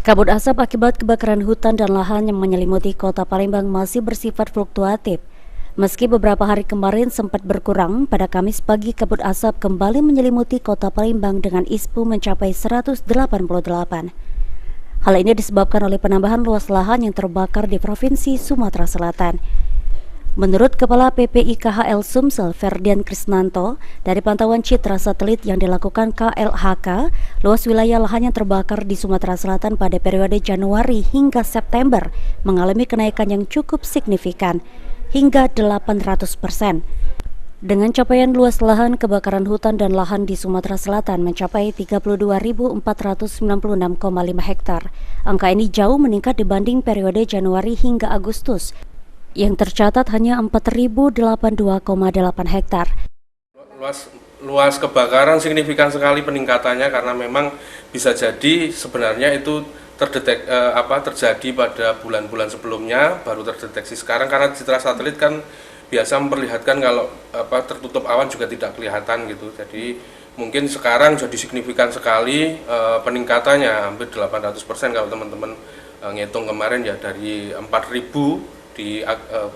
Kabut asap akibat kebakaran hutan dan lahan yang menyelimuti kota Palembang masih bersifat fluktuatif. Meski beberapa hari kemarin sempat berkurang, pada Kamis pagi kabut asap kembali menyelimuti kota Palembang dengan ISPU mencapai 188. Hal ini disebabkan oleh penambahan luas lahan yang terbakar di Provinsi Sumatera Selatan. Menurut Kepala PPIKHL Sumsel Ferdian Krisnanto, dari pantauan citra satelit yang dilakukan KLHK, luas wilayah lahan yang terbakar di Sumatera Selatan pada periode Januari hingga September mengalami kenaikan yang cukup signifikan, hingga 800%. Dengan capaian luas lahan kebakaran hutan dan lahan di Sumatera Selatan mencapai 32.496,5 hektar. Angka ini jauh meningkat dibanding periode Januari hingga Agustus, yang tercatat hanya 4.082,8 hektar. Luas kebakaran signifikan sekali peningkatannya karena memang bisa jadi sebenarnya itu terjadi pada bulan-bulan sebelumnya, baru terdeteksi sekarang karena citra satelit kan biasa memperlihatkan kalau tertutup awan juga tidak kelihatan gitu. Jadi mungkin sekarang jadi signifikan sekali peningkatannya, hampir 800% kalau teman-teman ngitung kemarin ya, dari 4.000 di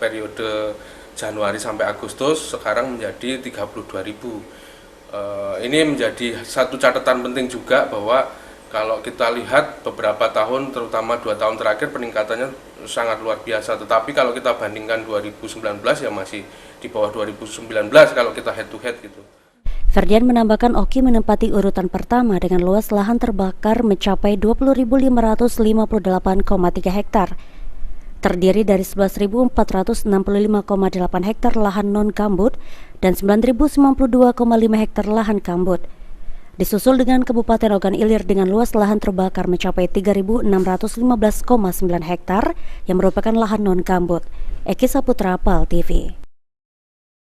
periode Januari sampai Agustus sekarang menjadi 32.000. Ini menjadi satu catatan penting juga bahwa kalau kita lihat beberapa tahun, terutama 2 tahun terakhir, peningkatannya sangat luar biasa. Tetapi kalau kita bandingkan 2019 ya masih di bawah 2019 kalau kita head to head gitu. Ferdian menambahkan Oki menempati urutan pertama dengan luas lahan terbakar mencapai 20.558,3 hektar. Terdiri dari 11.465,8 hektar lahan non-gambut dan 9.092,5 hektar lahan gambut. Disusul dengan Kabupaten Ogan Ilir dengan luas lahan terbakar mencapai 3.615,9 hektar yang merupakan lahan non-gambut. Eki Saputra, PAL TV.